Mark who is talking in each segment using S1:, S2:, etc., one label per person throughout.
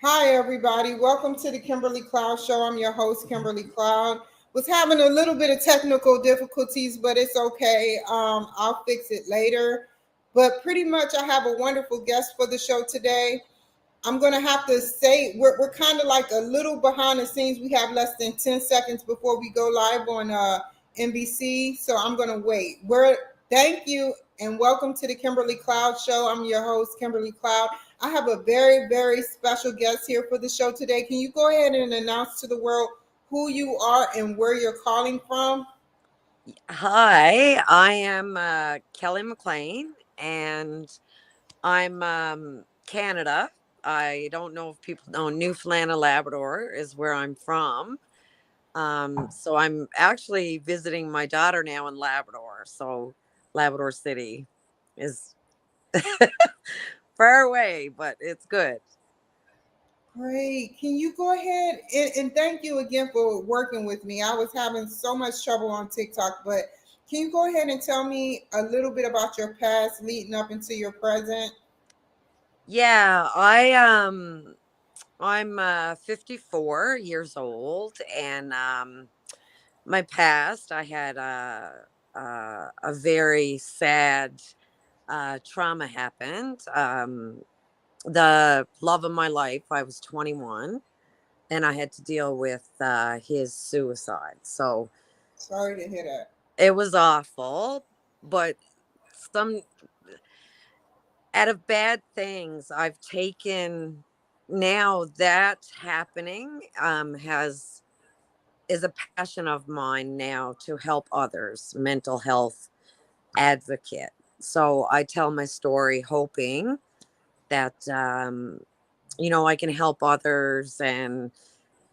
S1: Hi, everybody. Welcome to the Kimberly Cloud Show. I'm your host, Kimberly Cloud. Was having a little bit of technical difficulties, but it's okay. I'll fix it later. But pretty much, I have a wonderful guest for the show today. I'm going to have to say we're kind of like a little behind the scenes. We have less than 10 seconds before we go live on NBC. So I'm going to wait. Thank you and welcome to the Kimberly Cloud Show. I'm your host, Kimberly Cloud. I have a very, very special guest here for the show today. Can you go ahead and announce to the world who you are and where you're calling from?
S2: Hi, I am Kelly McLean, and I'm Canada. I don't know if people know Newfoundland and Labrador is where I'm from. So I'm actually visiting my daughter now in Labrador. So Labrador City is far away, but it's good.
S1: Great. Can you go ahead and thank you again for working with me? I was having so much trouble on TikTok, but can you go ahead and tell me a little bit about your past leading up into your present?
S2: Yeah, I'm 54 years old, and my past, I had a very sad trauma happened. The love of my life, I was 21, and I had to deal with his suicide. So
S1: Sorry to hear that.
S2: it was awful, but some out of bad things I've taken now that happening has is a passion of mine now to help others, mental health advocate. So I tell my story hoping that I can help others, and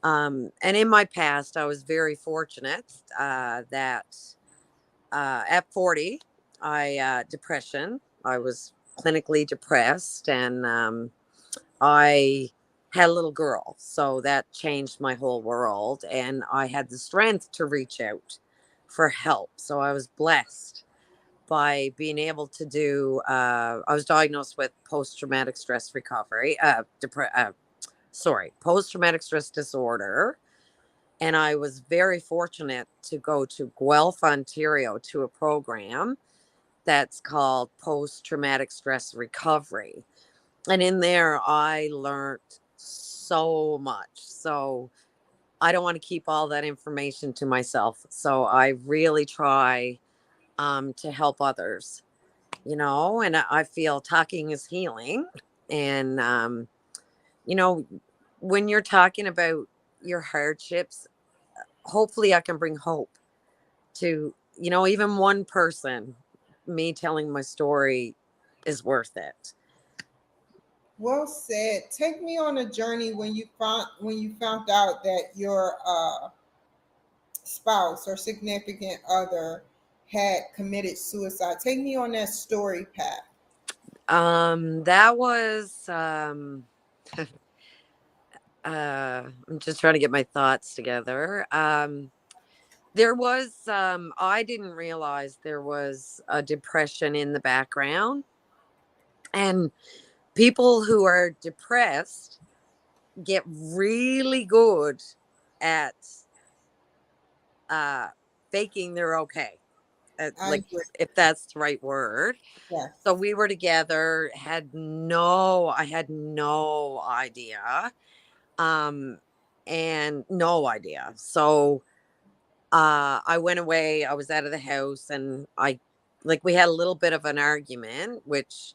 S2: in my past I was very fortunate that at 40 I depression. I was clinically depressed, and I had a little girl, so that changed my whole world, and I had the strength to reach out for help. So I was blessed by being able to do. I was diagnosed with post traumatic stress recovery, post traumatic stress disorder, and I was very fortunate to go to Guelph, Ontario, to a program that's called post traumatic stress recovery. And in there, I learned so much. So I don't want to keep all that information to myself. So I really try to help others, and I feel talking is healing. And, you know, when you're talking about your hardships, hopefully I can bring hope to, even one person. Me telling my story is worth it.
S1: Well said. Take me on a journey when you found out that your spouse or significant other had committed suicide. Take me on that story path.
S2: That was I'm just trying to get my thoughts together. There was I didn't realize there was a depression in the background, and people who are depressed get really good at uh faking they're okay.
S1: I
S2: Like,
S1: agree.
S2: if that's the right word.
S1: Yes.
S2: So we were together, I had no idea. Um and no idea. So I went away, I was out of the house, and we had a little bit of an argument, which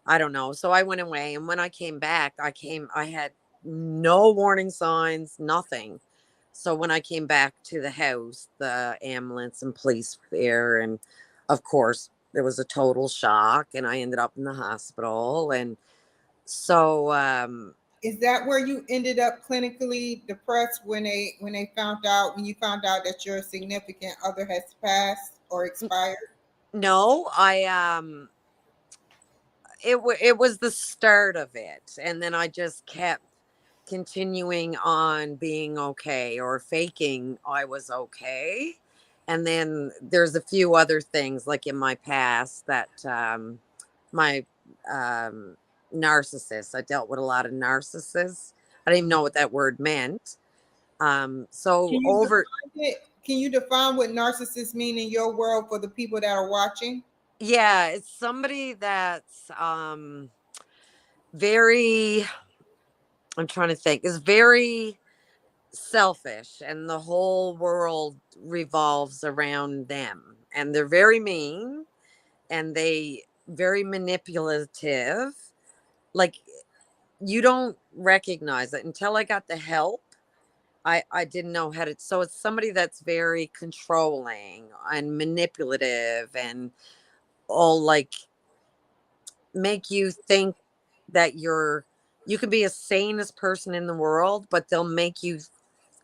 S2: I don't know. So I went away, and when I came back, I had no warning signs, nothing. So when I came back to the house, the ambulance and police were there, and of course there was a total shock, and I ended up in the hospital. And so
S1: Is that where you ended up clinically depressed when you found out that your significant other has passed or expired?
S2: no, it was the start of it, and then I just kept continuing on being okay, or faking I was okay. And then there's a few other things, like in my past, that my um narcissists. I dealt with a lot of narcissists. I didn't even know what that word meant. So
S1: Can you
S2: over,
S1: define it? Can you define what narcissists mean in your world for the people that are watching?
S2: yeah, it's somebody that's very, I'm trying to think, is very selfish, and the whole world revolves around them. And they're very mean, and they very manipulative. Like, you don't recognize it until I got the help. I didn't know how to. So it's somebody that's very controlling and manipulative, and all like make you think that you can be a sanest person in the world, but they'll make you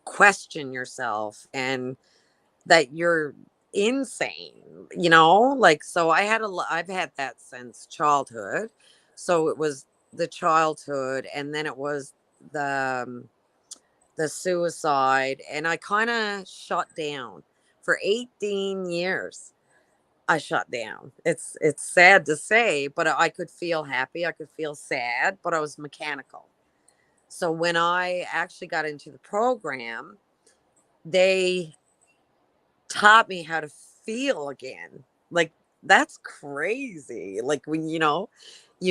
S2: question yourself and that you're insane, like. So I've had that since childhood. So it was the childhood, and then it was the the suicide, and I kind of shut down for 18 years. I shut down. It's sad to say, but I could feel happy, I could feel sad, but I was mechanical. So when I actually got into the program, they taught me how to feel again. Like, that's crazy. Like, when you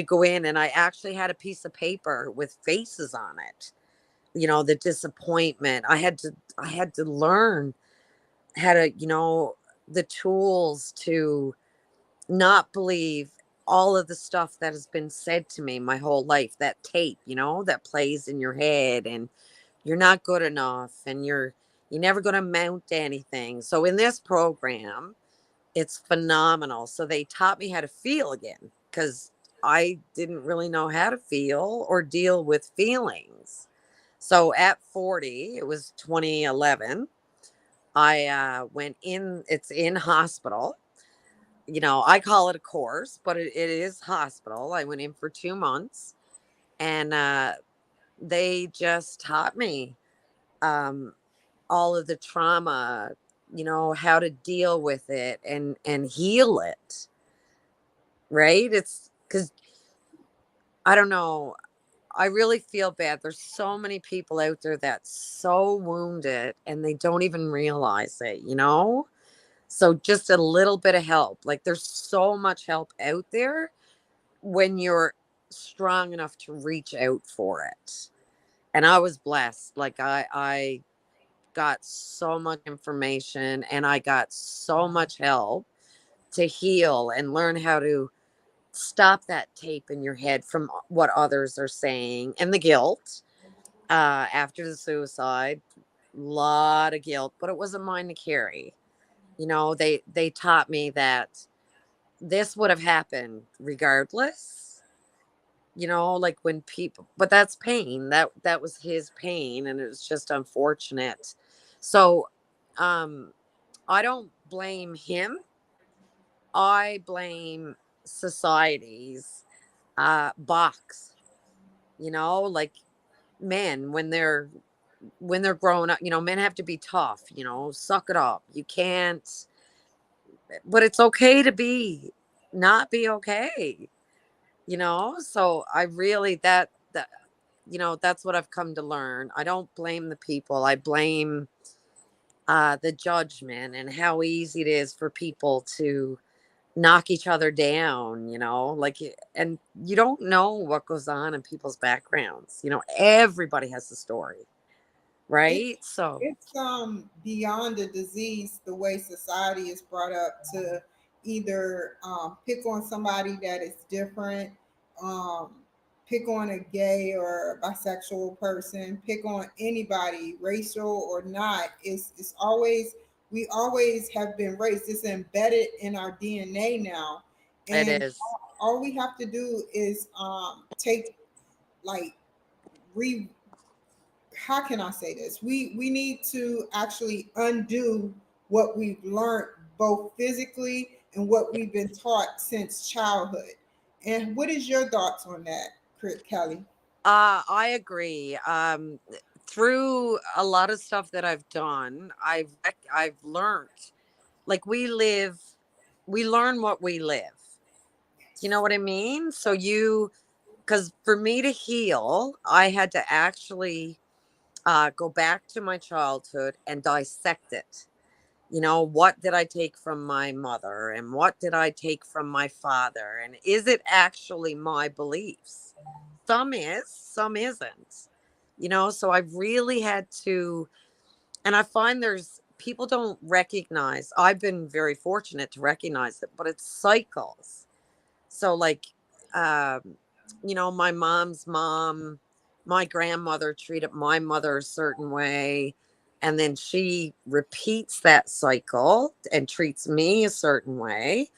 S2: go in, and I actually had a piece of paper with faces on it. The disappointment. I had to learn how to, the tools to not believe all of the stuff that has been said to me my whole life. That tape, that plays in your head, and you're not good enough, and you're never going to amount to anything. So in this program, it's phenomenal. So they taught me how to feel again, because I didn't really know how to feel or deal with feelings. So at 40, it was 2011, I went in. It's in hospital. I call it a course, but it is hospital. I went in for 2 months, and they just taught me um, all of the trauma, how to deal with it and heal it. Right? It's because I don't know. I really feel bad. There's so many people out there that's so wounded, and they don't even realize it. So just a little bit of help. Like, there's so much help out there when you're strong enough to reach out for it. And I was blessed. Like, I got so much information, and I got so much help to heal and learn how to stop that tape in your head from what others are saying, and the guilt after the suicide. Lot of guilt, but it wasn't mine to carry. They taught me that this would have happened regardless. Like, when people, but that's pain. That was his pain, and it was just unfortunate. So um I don't blame him. I blame society's box. Like, men, when they're growing up, men have to be tough, suck it up. You can't, but it's okay to not be okay. So I really, that's what I've come to learn. I don't blame the people. I blame the judgment, and how easy it is for people to knock each other down, like, and you don't know what goes on in people's backgrounds. Everybody has a story,
S1: It
S2: right? So
S1: it's beyond a disease the way society is brought up to either pick on somebody that is different, um, pick on a gay or a bisexual person, pick on anybody, racial or not. It's always, we always have been raised. It's embedded in our DNA now,
S2: it
S1: and
S2: is.
S1: all we have to do is take, like, re how can I say this? We need to actually undo what we've learned both physically and what we've been taught since childhood. And what is your thoughts on that, Kelly?
S2: I agree. Through a lot of stuff that I've done, I've learned, like, we learn what we live. Do you know what I mean? So because because for me to heal, I had to actually go back to my childhood and dissect it. What did I take from my mother and what did I take from my father? And is it actually my beliefs? Some is, some isn't. So I've really had to, and I find there's people don't recognize, I've been very fortunate to recognize it, but it's cycles. So, like, um, my mom's mom, my grandmother treated my mother a certain way. And then she repeats that cycle and treats me a certain way.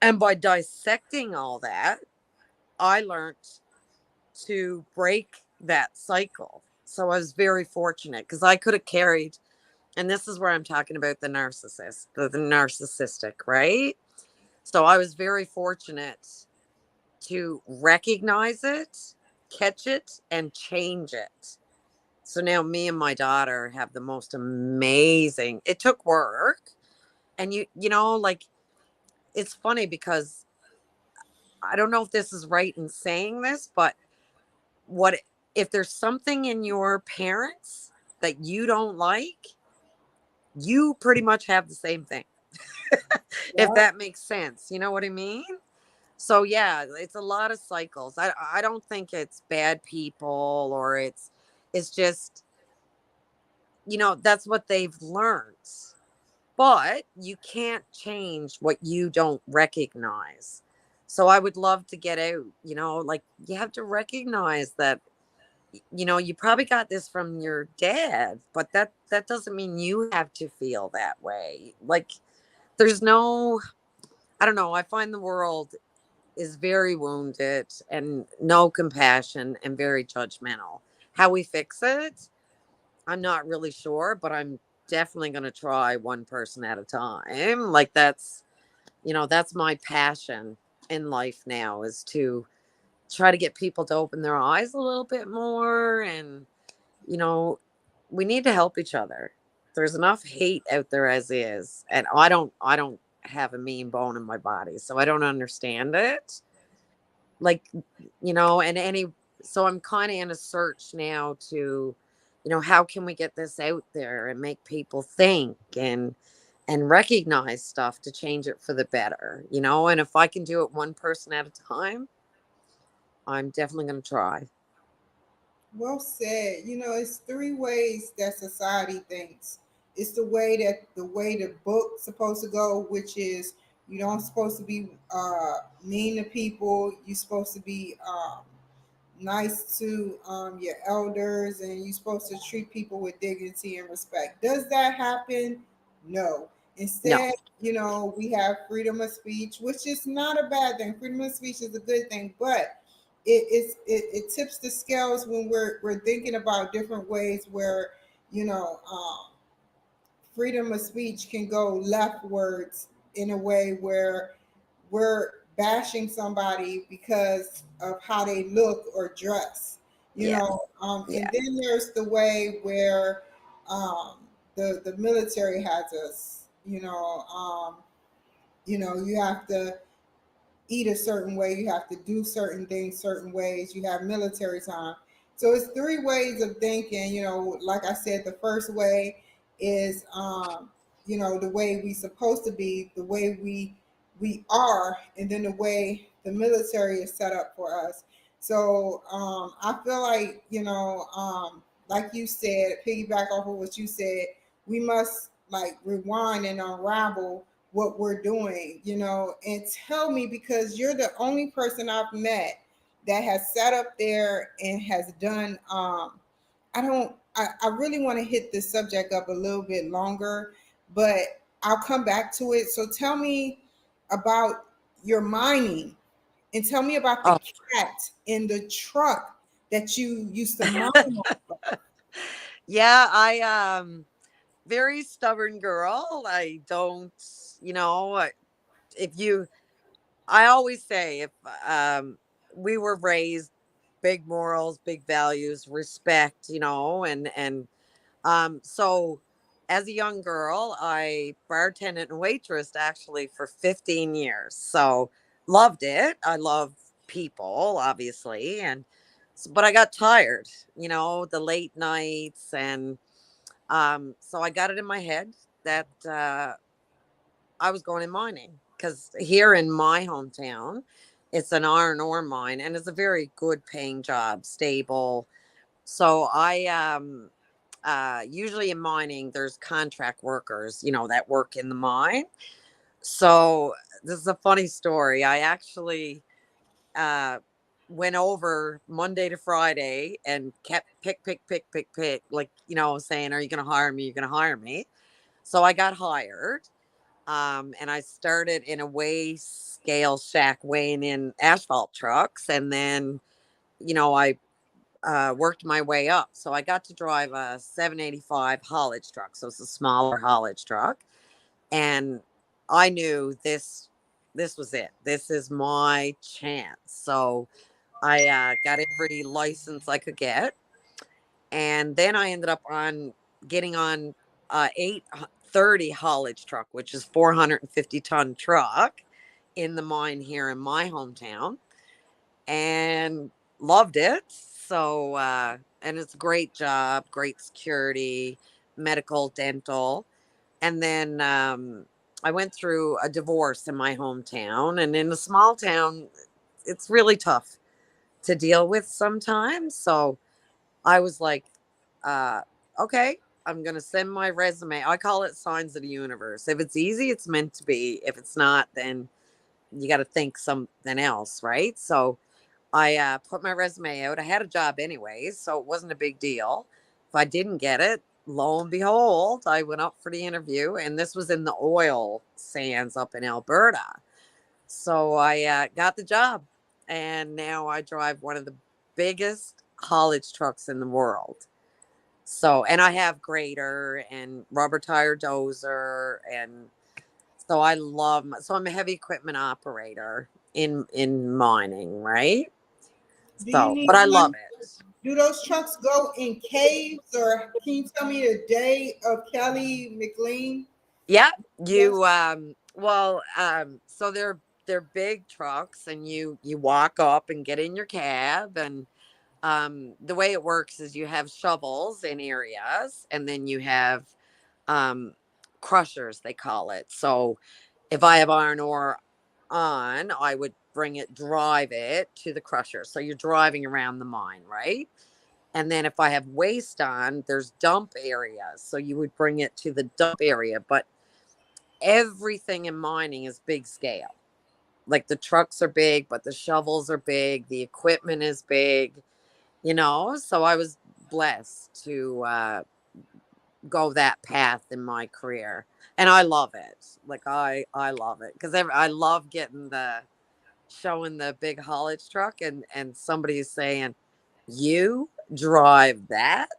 S2: And by dissecting all that, I learned to break that cycle. So I was very fortunate because I could have carried, and this is where I'm talking about the narcissistic, right? So I was very fortunate to recognize it, catch it, and change it. So now me and my daughter have the most amazing. It took work, and like it's funny because I don't know if this is right in saying this, but what if there's something in your parents that you don't like, you pretty much have the same thing. If
S1: Yeah.
S2: that makes sense. You know what I mean? So yeah, it's a lot of cycles. I don't think it's bad people or it's just, that's what they've learned. But you can't change what you don't recognize. So I would love to get out, like you have to recognize that you probably got this from your dad, but that doesn't mean you have to feel that way. Like there's no, I don't know, I find the world is very wounded and no compassion and very judgmental. How we fix it, I'm not really sure, but I'm definitely going to try one person at a time. Like that's my passion in life now is to try to get people to open their eyes a little bit more. And you know we need to help each other. There's enough hate out there as is, and I don't have a mean bone in my body, so I don't understand it. Like, and any, so I'm kind of in a search now to, how can we get this out there and make people think and recognize stuff to change it for the better, and if I can do it one person at a time, I'm definitely going to try.
S1: Well said. It's three ways that society thinks. It's the way the book's supposed to go, which is you don't supposed to be mean to people. You're supposed to be nice to your elders, and you're supposed to treat people with dignity and respect. Does that happen? No.
S2: No.
S1: Instead, we have freedom of speech, which is not a bad thing. Freedom of speech is a good thing, but it tips the scales when we're thinking about different ways where you know um, freedom of speech can go leftwards in a way where we're bashing somebody because of how they look or dress,
S2: Yeah.
S1: and
S2: Yeah.
S1: then there's the way where um, the military has us, you have to eat a certain way, you have to do certain things certain ways, you have military time. So it's three ways of thinking, like I said, the first way is the way we supposed to be, the way we are, and then the way the military is set up for us. So I feel like, like you said, piggyback off of what you said, we must like rewind and unravel what we're doing, and tell me, because you're the only person I've met that has sat up there and has done I really want to hit this subject up a little bit longer, but I'll come back to it. So tell me about your mining, and tell me about the
S2: Oh.
S1: cat in the truck that you used to mine.
S2: Yeah, I very stubborn girl. I don't, if you I always say if we were raised big morals, big values, respect, so as a young girl, I bartended and waitressed actually for 15 years. So loved it. I love people, obviously. But I got tired, the late nights. And so I got it in my head that I was going in mining, because here in my hometown, it's an iron ore mine, and it's a very good paying job, stable. So usually in mining, there's contract workers, that work in the mine. So this is a funny story. I actually uh, went over Monday to Friday and kept pick, like, saying, "Are you going to hire me? You're going to hire me." So I got hired, and I started in a weigh scale shack weighing in asphalt trucks, and then I worked my way up. So I got to drive a 785 haulage truck. So it's a smaller haulage truck. And I knew this was it. This is my chance. So I got every license I could get. And then I ended up on getting on 830 haulage truck, which is 450-ton truck in the mine here in my hometown, and loved it. So, and it's a great job, great security, medical, dental. And then I went through a divorce in my hometown, and in a small town, it's really tough to deal with sometimes. So I was like, uh, okay, I'm going to send my resume. I call it signs of the universe. If it's easy, it's meant to be. If it's not, then you got to think something else, right? So I put my resume out. I had a job anyways, so it wasn't a big deal. If I didn't get it, lo and behold, I went up for the interview, and this was in the oil sands up in Alberta. So I got the job, and now I drive one of the biggest haulage trucks in the world. So, and I have grader and rubber tire dozer, and so so I'm a heavy equipment operator in mining, right?
S1: Do you
S2: So,
S1: need
S2: but I love
S1: one?
S2: it.
S1: Do those trucks go in caves, or can you tell me the day of Kelly McLean?
S2: Yeah,
S1: Yes.
S2: so they're big trucks, and you walk up and get in your cab. And the way it works is you have shovels in areas, and then you have um crushers, they call it. So if I have iron ore on, I would drive it to the crusher. So you're driving around the mine, right? And then if I have waste on, there's dump areas. So you would bring it to the dump area. But everything in mining is big scale. Like the trucks are big, but the shovels are big, the equipment is big. So I was blessed to go that path in my career, and I love it. Like I love it, because I love getting the showing the big haulage truck, and somebody's saying, "You drive that?"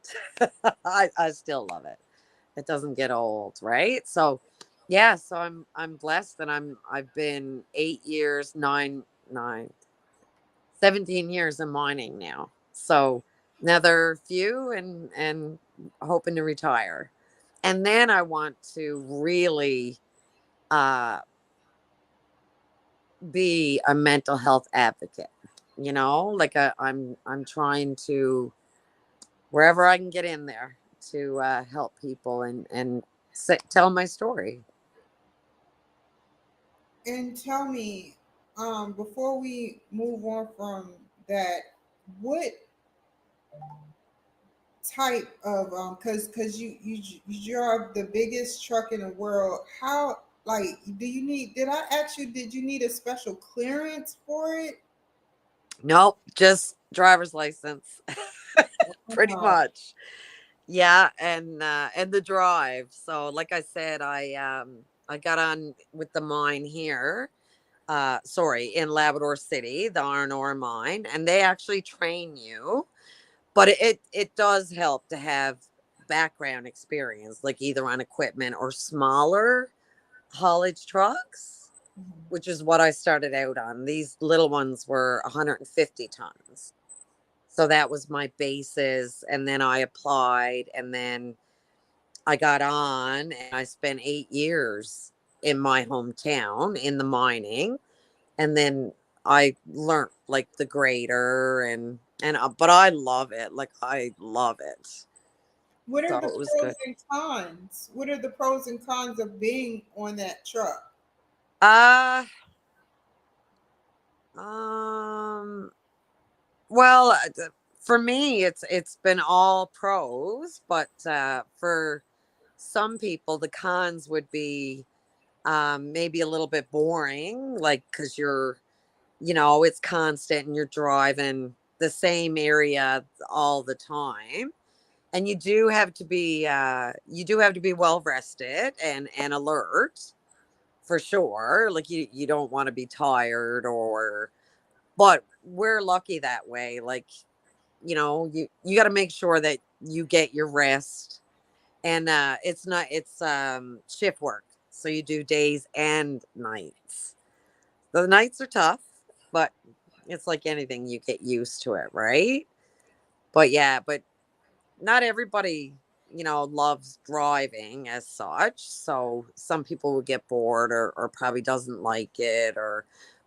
S2: I still love it. It doesn't get old, right? So yeah, so I'm blessed, and I've been 8 years, 17 years in mining now. So another few, and hoping to retire. And then I want to really uh, be a mental health advocate. Like I'm trying to, wherever I can get in there, to help people and tell my story.
S1: And tell me, before we move on from that, what type of because you drive the biggest truck in the world. How, like, do you need? Did I ask you? Did you need a special clearance for it?
S2: Nope, just driver's license, pretty
S1: Wow.
S2: much. Yeah, and the drive. So like I said, I got on with the mine here. Sorry, in Labrador City, the iron ore mine, and they actually train you. But it does help to have background experience, like either on equipment or smaller haulage trucks, which is what I started out on. These little ones were 150 tons. So that was my basis. And then I applied, and then I got on, and I spent 8 years in my hometown in the mining. And then I learned like the grader and but I love it. Like I love it.
S1: What are
S2: So
S1: the
S2: it was
S1: pros
S2: good.
S1: and cons? What are the pros and cons of being on that truck?
S2: Uh um well, for me it's been all pros, but for some people the cons would be maybe a little bit boring, like cuz it's constant and you're driving the same area all the time. And you do have to be well rested and alert for sure. Like you don't want to be tired or but we're lucky that way. Like, you got to make sure that you get your rest. And it's shift work. So you do days and nights. The nights are tough, but it's like anything, you get used to it, right? But yeah, but not everybody, loves driving as such. So some people will get bored or probably doesn't like it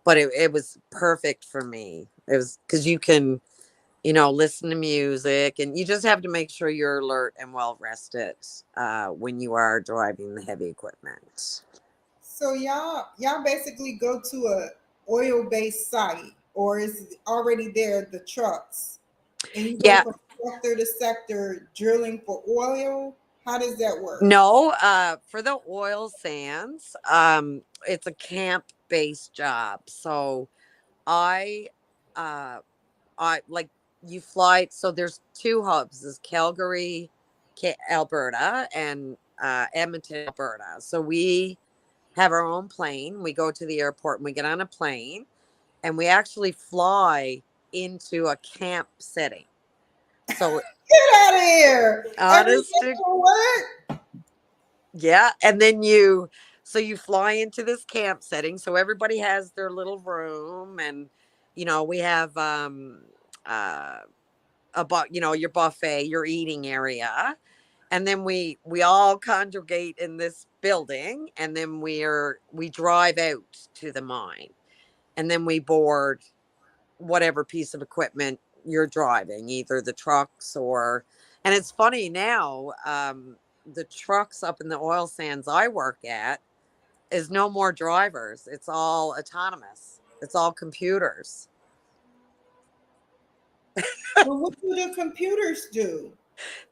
S2: but it was perfect for me. It was because you can, listen to music and you just have to make sure you're alert and well rested when you are driving the heavy equipment.
S1: So y'all basically go to a oil based site, or is it already there the trucks, and you go
S2: Yeah,
S1: from sector to sector drilling for oil? How does that work?
S2: no, for the oil sands, it's a camp based job. So I uh I like you fly. So there's two hubs: there's Calgary, Alberta, and Edmonton, Alberta. So we have our own plane. We go to the airport and we get on a plane and we actually fly into a camp setting. So
S1: Get out of here!
S2: honest
S1: Everything
S2: to
S1: for what?
S2: yeah, and then you fly into this camp setting. So everybody has their little room, and we have uh about your buffet, your eating area, and then we all congregate in this building, and then we drive out to the mine, and then we board whatever piece of equipment you're driving, either the trucks or. And it's funny now, the trucks up in the oil sands I work at is no more drivers. It's all autonomous. It's all computers.
S1: Well, what do the computers do?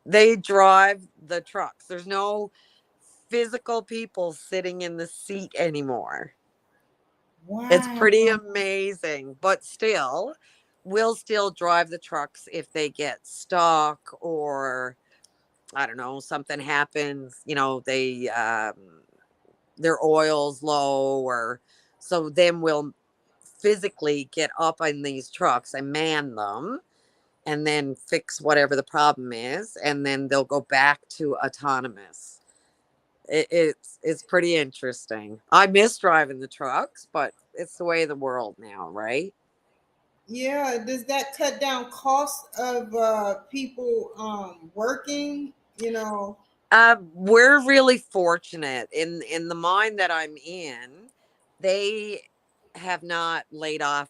S2: They drive the trucks. There's no physical people sitting in the seat anymore. It's
S1: Wow.
S2: pretty amazing, but still, we'll still drive the trucks if they get stuck or I don't know, something happens, their oil's low or so then we'll physically get up on these trucks and man them and then fix whatever the problem is and then they'll go back to autonomous. It's pretty interesting. I miss driving the trucks, but it's the way of the world now, right?
S1: Yeah, does that cut down cost of people working? You know,
S2: We're really fortunate in the mine that I'm in. They have not laid off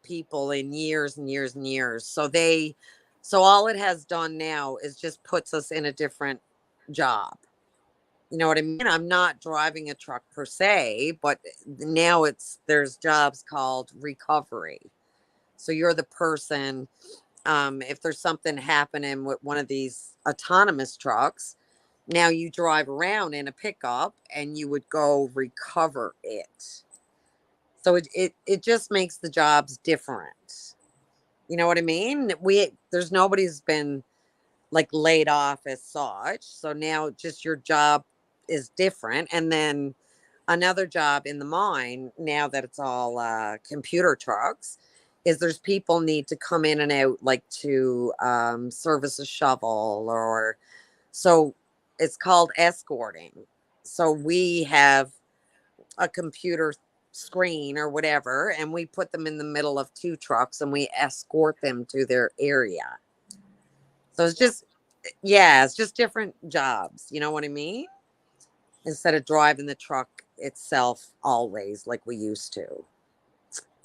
S2: people in years and years and years. So all it has done now is just puts us in a different job. You know what I mean? I'm not driving a truck per se, but now there's jobs called recovery. So you're the person, if there's something happening with one of these autonomous trucks, now you drive around in a pickup and you would go recover it. So it just makes the jobs different. You know what I mean? There's nobody's been like laid off as such. So now just your job is different. And then another job in the mine, now that it's all computer trucks, is there's people need to come in and out like to service a shovel or so it's called escorting. So we have a computer screen or whatever, and we put them in the middle of two trucks and we escort them to their area. So it's just different jobs. You know what I mean? Instead of driving the truck itself always like we used to.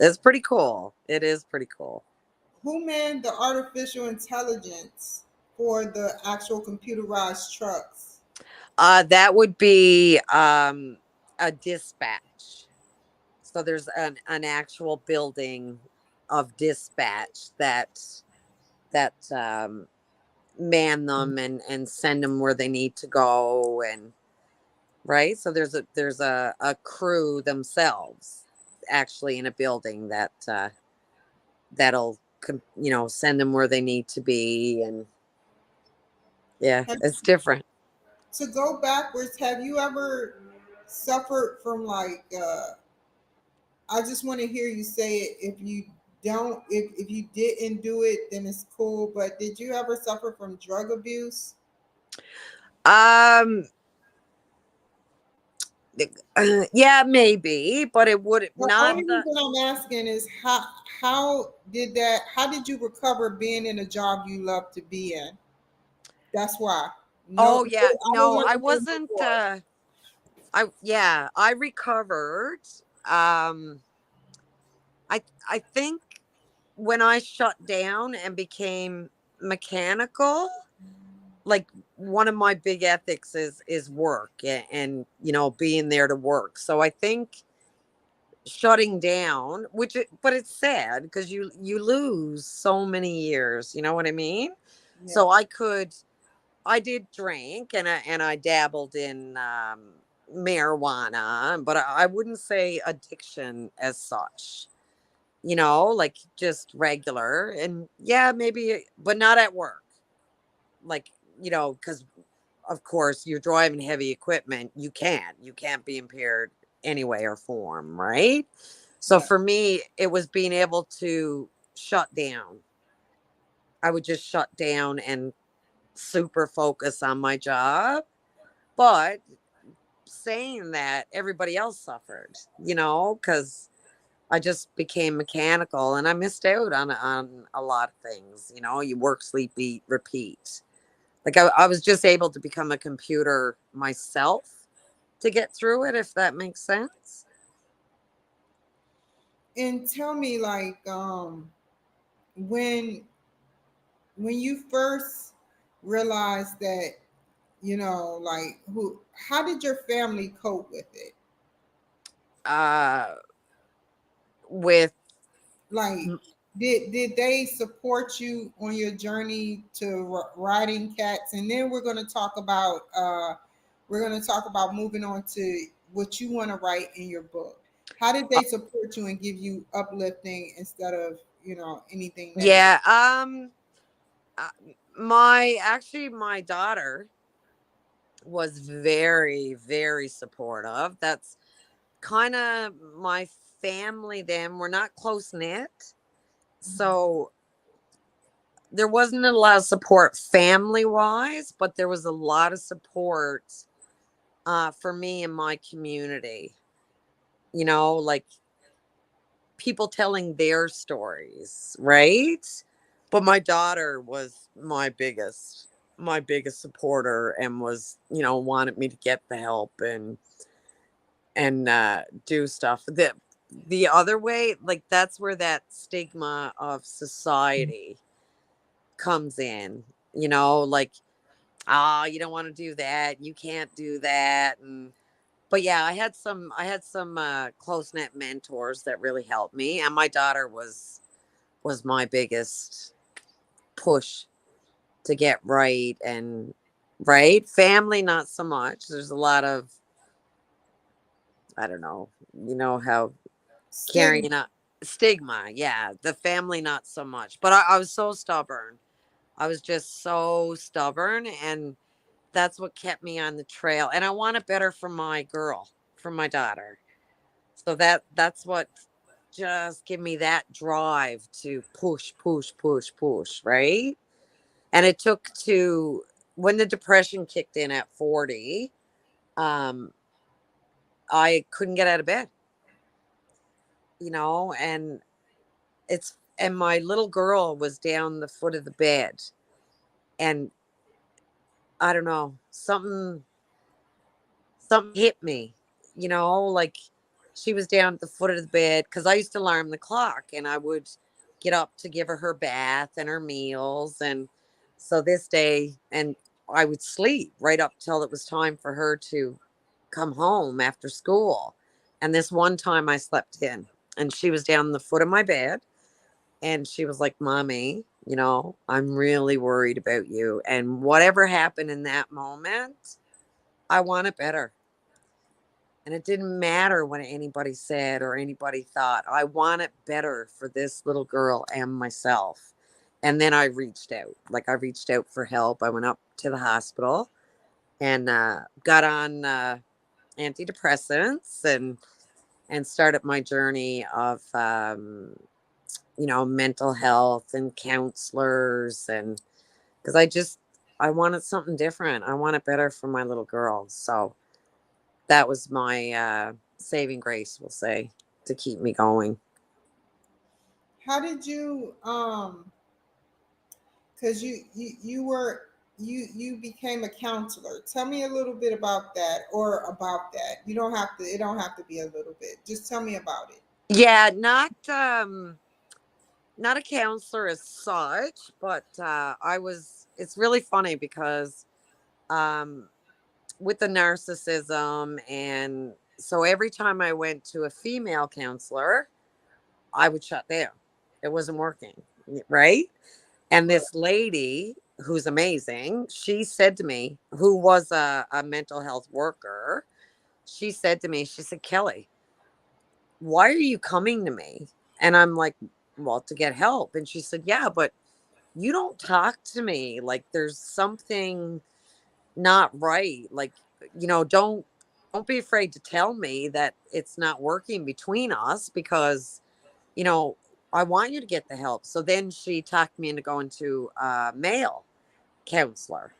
S2: It's pretty cool. It is pretty cool.
S1: Who manned the artificial intelligence for the actual computerized trucks?
S2: That would be a dispatch. So there's an actual building of dispatch that man them and send them where they need to go, and right. So there's a crew themselves actually in a building that'll send them where they need to be, and yeah,
S1: Have,
S2: it's different.
S1: to go backwards, have you ever suffered from like I just want to hear you say it. If you don't, if you didn't do it, then it's cool. But did you ever suffer from drug abuse?
S2: Um, yeah, maybe, but it would
S1: The
S2: not
S1: only
S2: the.
S1: reason I'm asking is how did you recover being in a job you love to be in? That's why. No,
S2: Oh yeah,
S1: I don't
S2: no,
S1: want
S2: I
S1: to hear no
S2: wasn't.
S1: more.
S2: I recovered. Um, I think when I shut down and became mechanical, like one of my big ethics is work and being there to work. So I think shutting down, but it's sad because you lose so many years. You know what I mean?
S1: Yeah.
S2: So I did drink and I dabbled in marijuana, but I wouldn't say addiction as such. Like just regular, and yeah, maybe, but not at work. Like, because of course you're driving heavy equipment, you can't be impaired any way or form, right? So
S1: Yeah.
S2: for me, it was being able to shut down. I would just shut down and super focus on my job. But saying that, everybody else suffered, because I just became mechanical and I missed out on a lot of things. You work, sleep, eat, repeat. Like I was just able to become a computer myself to get through it, if that makes sense.
S1: And tell me, like, when when you first realized that, like, how did your family cope with it?
S2: Uh, with
S1: Like, did they support you on your journey to writing cats? And then we're going to talk about moving on to what you want to write in your book. How did they support you and give you uplifting instead of anything negative?
S2: yeah, uh, my daughter was very, very supportive. That's kind of my family. Then we're not close knit, so there wasn't a lot of support family wise, but there was a lot of support for me in my community. Like people telling their stories, right? But my daughter was my biggest supporter, and was wanted me to get the help and do stuff. The other way, like that's where that stigma of society comes in. Like, you don't want to do that, you can't do that. And but yeah, I had some close knit mentors that really helped me, and my daughter was my biggest push to get right. And right, family not so much. There's a lot of, I don't know, how
S1: Stigma.
S2: carrying up stigma. Yeah, the family not so much, but I was so stubborn. I was just so stubborn, and that's what kept me on the trail. And I want it better for my girl, for my daughter. So that's what just give me that drive to push, push, push, push, right? And it took to when the depression kicked in at 40, um, I couldn't get out of bed, and my little girl was down the foot of the bed, and I don't know, something hit me, like she was down at the foot of the bed because I used to alarm the clock, and I would get up to give her her bath and her meals. And so this day, and I would sleep right up till it was time for her to come home after school. And this one time I slept in, and she was down the foot of my bed, and she was like, Mommy, I'm really worried about you. And whatever happened in that moment, I want it better. And it didn't matter what anybody said or anybody thought. I want it better for this little girl and myself. And then I reached out. Like, I reached out for help. I went up to the hospital and got on antidepressants and started my journey of mental health and counselors. And because I wanted something different. I want it better for my little girl. So that was my saving grace, we'll say, to keep me going.
S1: How did you because you were you became a counselor. Tell me a little bit about that, or about that. You don't have to, it don't have to be a little bit. Just tell me about it.
S2: Yeah, not a counselor as such, but I was. It's really funny because um, with the narcissism, and so every time I went to a female counselor, I would shut down. It wasn't working, right? And this lady who's amazing, she said to me, who was a mental health worker, she said to me, she said, Kelly, why are you coming to me? And I'm like, well, to get help. And she said, yeah, but you don't talk to me like there's something not right. Like, don't be afraid to tell me that it's not working between us, because, you know, I want you to get the help. So then she talked me into going to a male counselor.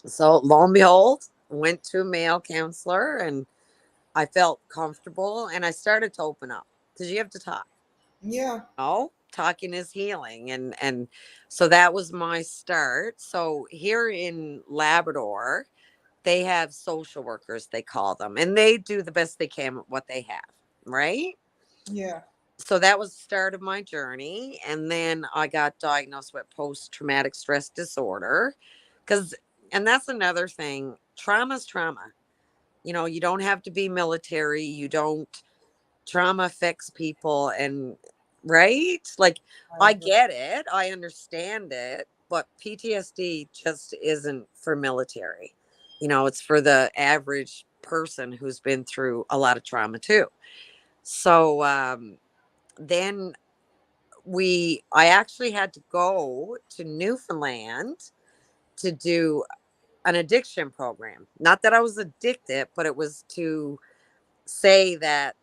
S2: So lo and behold, went to a male counselor, and I felt comfortable, and I started to open up because you have to talk.
S1: Yeah.
S2: Oh, talking is healing. And so that was my start. So here in Labrador, they have social workers, they call them, and they do the best they can with what they have, right?
S1: Yeah.
S2: So that was the start of my journey. And then I got diagnosed with post traumatic stress disorder. Because, and that's another thing, trauma's trauma. You don't have to be military. You don't, trauma affects people. And, right? Like,
S1: I
S2: I
S1: agree.
S2: get it, I understand it, but PTSD just isn't for military. It's for the average person who's been through a lot of trauma too. So, then I actually had to go to Newfoundland to do an addiction program. Not that I was addicted, but it was to say that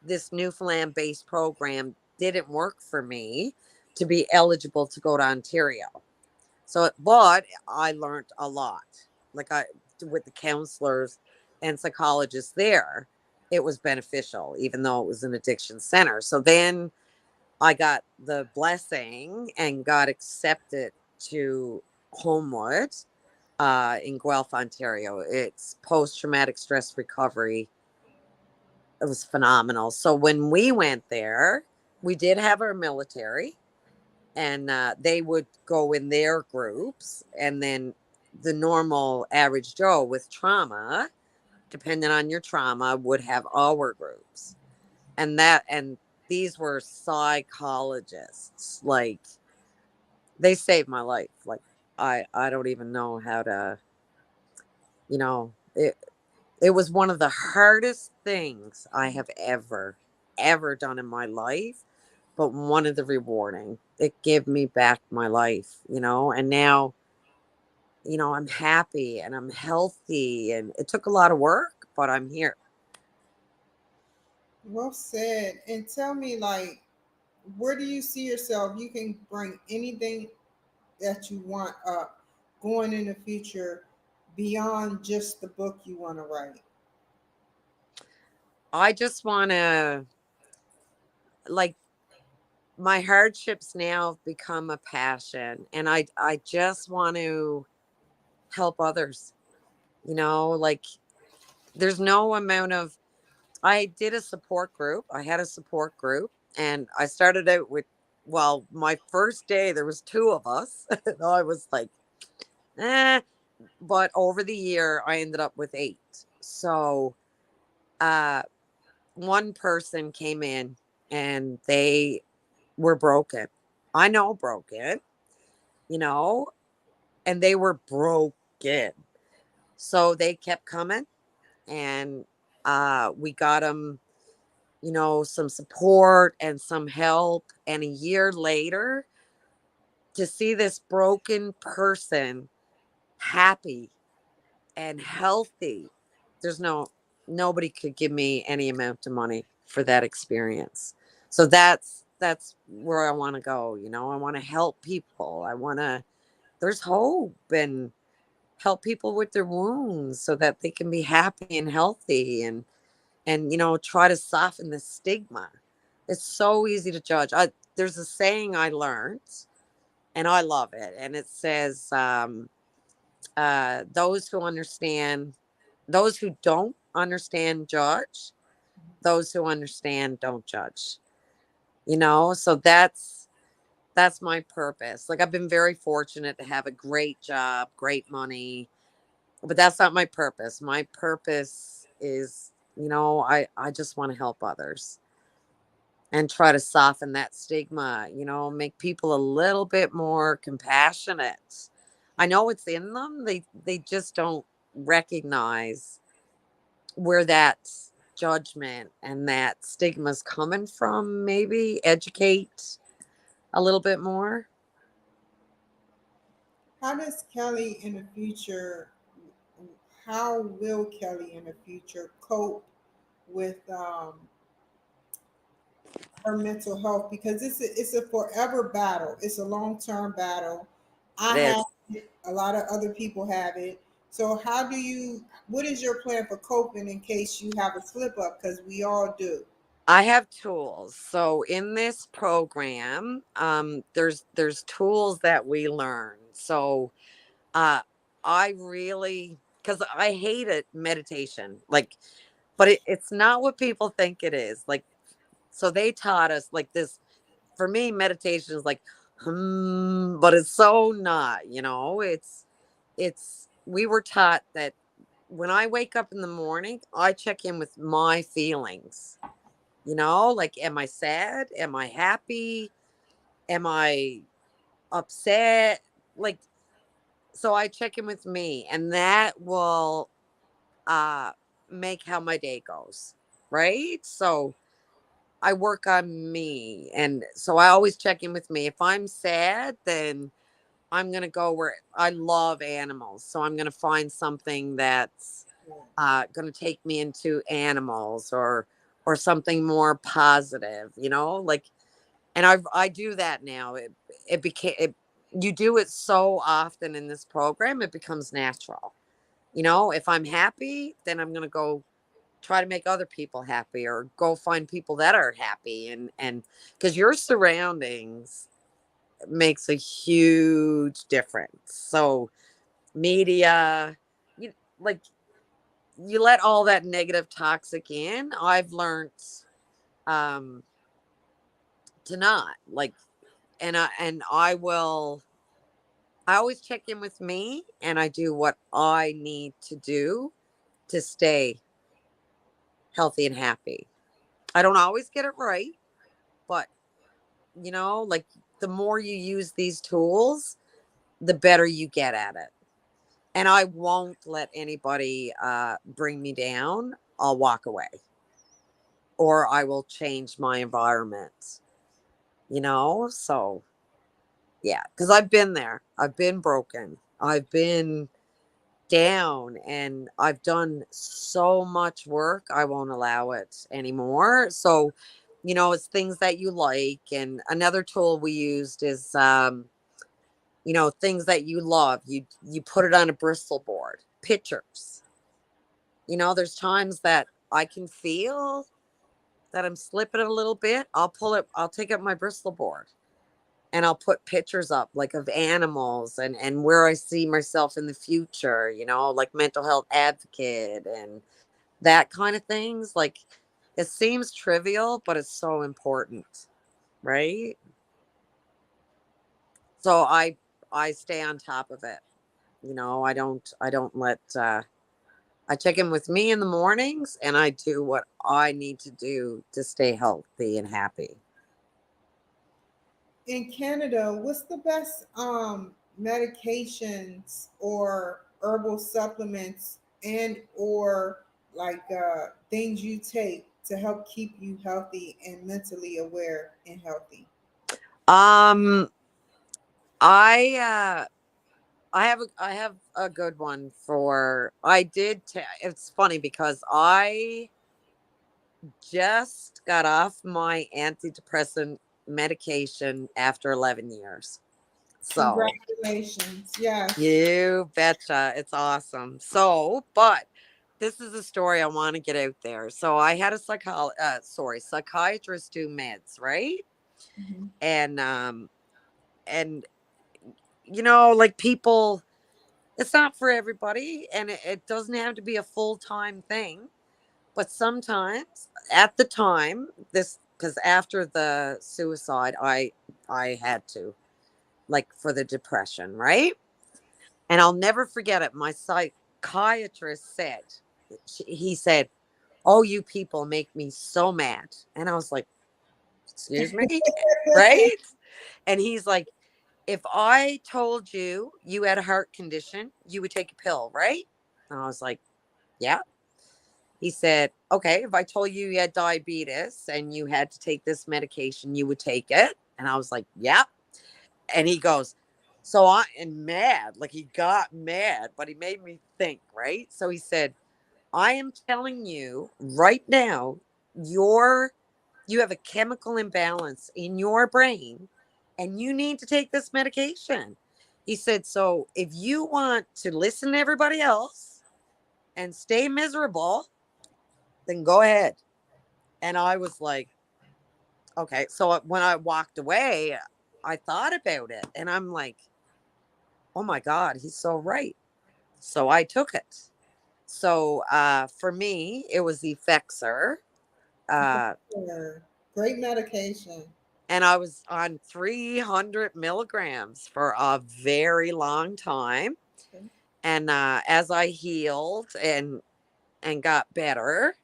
S2: this Newfoundland based program didn't work for me to be eligible to go to Ontario. So, but I learned a lot. Like, with the counselors and psychologists there, it was beneficial, even though it was an addiction center. So then I got the blessing and got accepted to Homewood in Guelph, Ontario. It's post traumatic stress recovery. It was phenomenal. So when we went there, we did have our military, and they would go in their groups. And then the normal average Joe with trauma, depending on your trauma, would have our groups. And these were psychologists. Like, they saved my life. Like, I don't even know how to, it was one of the hardest things I have ever done in my life, but one of the rewarding. It gave me back my life, and now, I'm happy and I'm healthy, and it took a lot of work, but I'm here.
S1: Well said. And tell me, like, where do you see yourself? You can bring anything that you want up going in the future beyond just the book you want to write.
S2: I just want to, like, my hardships now have become a passion, and I just want to help others. Like, there's no amount of I did a support group. I had a support group, and I started out with, well, my first day there was two of us. And I was like, eh. But over the year, I ended up with eight. So, uh, one person came in and they were broken. I know broken, you know, and they were broken. So they kept coming, and we got them, some support and some help. And a year later, to see this broken person happy and healthy, there's nobody could give me any amount of money for that experience. So that's where I want to go. I want to help people. There's hope, and help people with their wounds so that they can be happy and healthy, and try to soften the stigma. It's so easy to judge. There's a saying I learned, and I love it, and it says, those who don't understand judge, those who understand don't judge. So that's my purpose. Like, I've been very fortunate to have a great job, great money, but that's not my purpose. My purpose is, I just want to help others and try to soften that stigma, make people a little bit more compassionate. I know it's in them. They just don't recognize where that judgment and that stigma's coming from. Maybe educate a little bit more.
S1: How does Kelly in the future, how will Kelly in the future cope with her mental health? Because it's a forever battle. It's a long term battle. I
S2: It
S1: have
S2: is.
S1: it, a lot of other people have it. So what is your plan for coping in case you have a slip up? Because we all do.
S2: I have tools. So in this program, there's tools that we learn. So uh I really, because I hated meditation. Like, but it's not what people think it is. Like, so they taught us like this. For me, meditation is like, but it's so not. It's we were taught that when I wake up in the morning, I check in with my feelings. Like, am I sad? Am I happy? Am I upset? Like, so I check in with me, and that will uh make how my day goes. Right? So I work on me, and so I always check in with me. If I'm sad, then I'm going to go where I love animals. So I'm going to find something that's going to take me into animals, or something more positive, like, and I do that now. It became you do it so often in this program, it becomes natural. If I'm happy, then I'm going to go try to make other people happy, or go find people that are happy, and because your surroundings makes a huge difference. So media, you like you let all that negative toxic in. I've learned um to not like, I always check in with me, and I do what I need to do to stay healthy and happy. I don't always get it right, but like, the more you use these tools, the better you get at it. And I won't let anybody bring me down. I'll walk away, or I will change my environment. So yeah, because I've been there. I've been broken. I've been down, and I've done so much work. I won't allow it anymore. So, it's things that you like. And another tool we used is, things that you love. You put it on a Bristol board, pictures. There's times that I can feel that I'm slipping a little bit. I'll take up my Bristol board, and I'll put pictures up, like, of animals, and where I see myself in the future, like mental health advocate and that kind of things. Like, It seems trivial, but it's so important, right? So I stay on top of it. I don't let I check in with me in the mornings and I do what I need to do to stay healthy and happy.
S1: In Canada, what's the best medications or herbal supplements and or like things you take to help keep you healthy and mentally aware and healthy?
S2: Um I I have a good one for it's funny because I just got off my antidepressant medication after 11 years. So,
S1: Congratulations. Yes.
S2: you betcha. It's awesome. So, but this is a story I want to get out there. So, I had a psychiatrist do meds, right?
S1: Mhm.
S2: And and like people, it's not for everybody and it doesn't have to be a full-time thing. But sometimes at the time, this because after the suicide, I had to, like, for the depression, right? And I'll never forget it. My psychiatrist said, he said, "Oh, you people make me so mad." And I was like, "Excuse me?" Right? And he's like, "If I told you you had a heart condition, you would take a pill, right?" And I was like, "Yeah." He said, "Okay, if I told you you had diabetes and you had to take this medication, you would take it." And I was like, "Yeah." And he goes, "So I am mad." Like, he got mad, but he made me think, right? So he said, "I am telling you right now, your you have a chemical imbalance in your brain and you need to take this medication." He said, "So if you want to listen to everybody else and stay miserable, then go ahead." And I was like, okay. So when I walked away, I thought about it and I'm like, oh my God, he's so right. So I took it. So for me, it was Effexor. Uh,
S1: Sure. Great medication.
S2: and I was on 300 milligrams for a very long time.
S1: Okay.
S2: And as I healed and got better,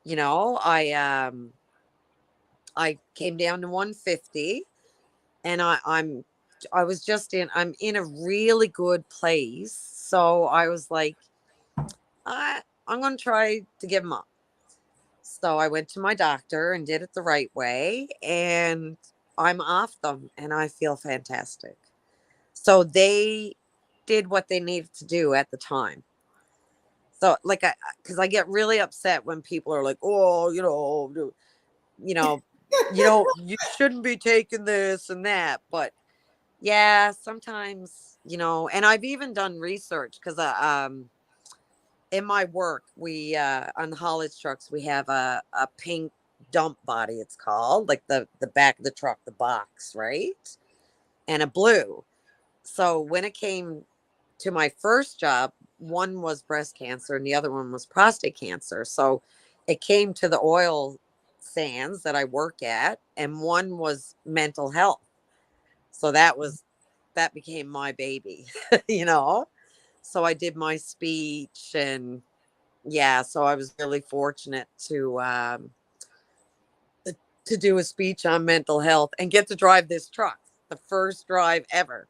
S2: you know, I came down to 150 and I'm in a really good place. So I was like, I'm gonna try to give them up. So I went to my doctor and did it the right way, and I'm off them and I feel fantastic. So they did what they needed to do at the time. So, like, because I get really upset when people are like, "Oh, you know, you shouldn't be taking this and that." But yeah, sometimes, and I've even done research because in my work, we on the haulage trucks, we have a pink dump body, it's called, like the back of the truck, the box, right? And a blue. So when it came to my first job, one was breast cancer and the other one was prostate cancer. So it came to the oil sands that I work at, and one was mental health. So that became my baby, you know. So I did my speech, and yeah, so I was really fortunate to do a speech on mental health and get to drive this truck, the first drive ever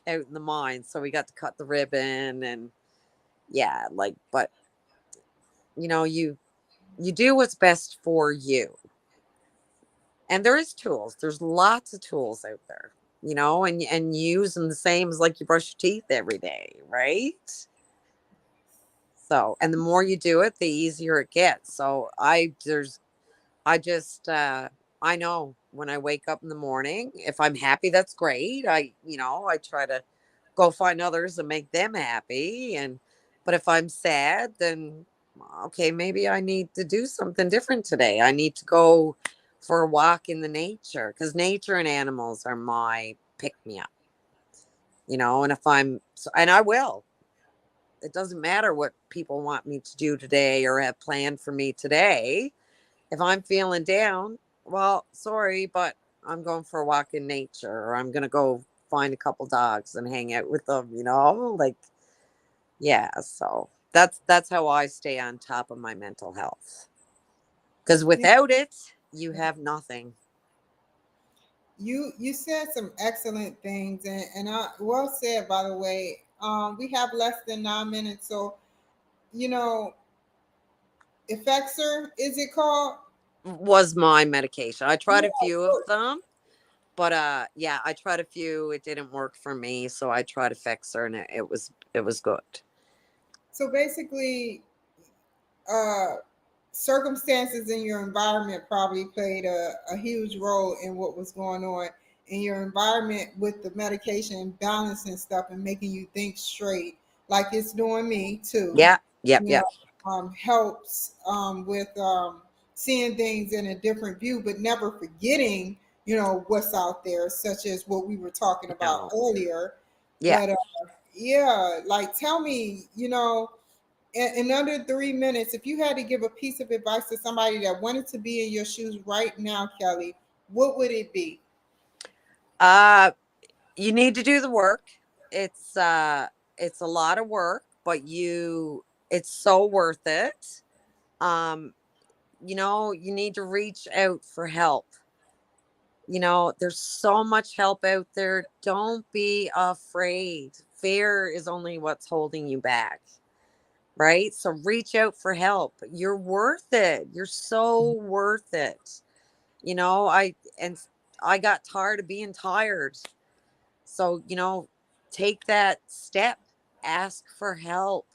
S2: out in the mine. So we got to cut the ribbon and yeah, like, but you do what's best for you. And there is tools. There's lots of tools out there, and use them the same as like you brush your teeth every day, right? So, and the more you do it, the easier it gets. So I just I know when I wake up in the morning, if I'm happy, that's great. I try to go find others and make them happy. But if I'm sad, then okay, maybe I need to do something different today. I need to go for a walk in the nature because nature and animals are my pick me up, and and I will. It doesn't matter what people want me to do today or have planned for me today. If I'm feeling down, well, sorry, but I'm going for a walk in nature, or I'm going to go find a couple dogs and hang out with them, like, yeah. So that's how I stay on top of my mental health. Because
S1: Yeah.
S2: without it, you have nothing.
S1: You said some excellent things, and I well said, by the way. We have less than 9 minutes, so you know, Effexor, is it called?
S2: Was my medication. I tried a
S1: Yeah.
S2: few of
S1: So,
S2: them, but yeah, I tried a few. It didn't work for me, so I tried a fixer, and it was good.
S1: so basically, uh, circumstances in your environment probably played a huge role in what was going on in your environment with the medication and balancing stuff and making you think straight, like it's doing me too.
S2: Yeah, yep,
S1: You know,
S2: yep.
S1: helps with seeing things in a different view, but never forgetting, what's out there, such as what we were talking about
S2: No,
S1: earlier.
S2: yeah.
S1: But yeah, like tell me, in under 3 minutes, if you had to give a piece of advice to somebody that wanted to be in your shoes right now, Kelly, what would it be?
S2: Uh, you need to do the work. It's uh, it's a lot of work, but it's so worth it. Um, you need to reach out for help. There's so much help out there. Don't be afraid. Fear is only what's holding you back, right? So reach out for help. You're worth it. You're so worth it. You know, I and I got tired of being tired. So, take that step, ask for help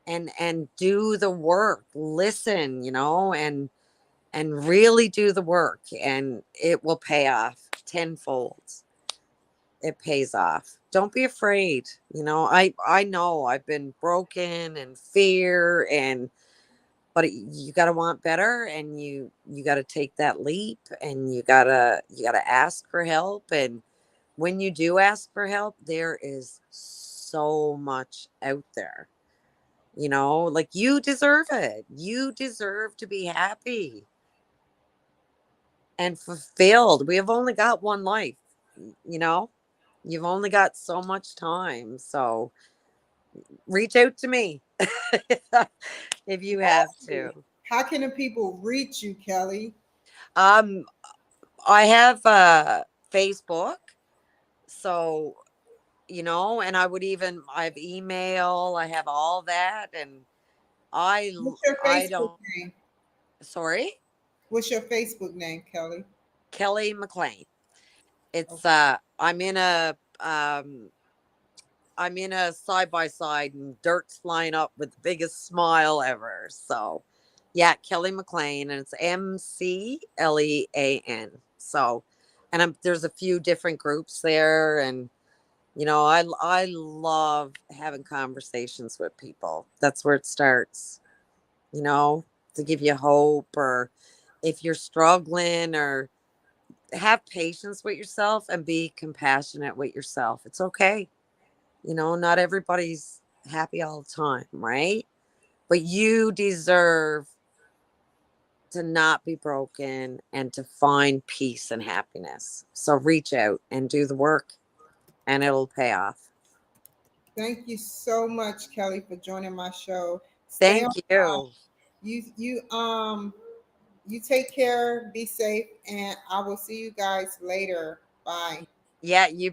S2: and do the work. Listen, and really do the work, and it will pay off tenfold. It pays off. Don't be afraid. I know I've been broken and fear, but you got to want better, and you got to take that leap, and you got to ask for help. And when you do ask for help, there is so much out there. Like, you deserve it. You deserve to be happy and fulfilled. We have only got one life, you know? You've only got so much time. So reach out to me if you have to.
S1: How can the people reach you, Kelly?
S2: Um, I have Facebook. So, and I have email, I have all that. And
S1: What's your
S2: I
S1: Facebook
S2: don't,
S1: name?
S2: sorry,
S1: What's your Facebook name, Kelly?
S2: Kelly McLean. It's,
S1: Okay.
S2: I'm in a side by side, and dirt's flying up with the biggest smile ever. So, yeah, Kelly McLean, and it's McLean. So, and there's a few different groups there, and I love having conversations with people. That's where it starts. You know, to give you hope, or if you're struggling, or have patience with yourself and be compassionate with yourself. It's okay. Not everybody's happy all the time, right? But you deserve to not be broken and to find peace and happiness. So reach out and do the work, and it'll pay off.
S1: Thank you so much, Kelly, for joining my show. Stay on
S2: Thank
S1: time.
S2: you.
S1: You take care, be safe, and I will see you guys later. Bye.
S2: Yeah, you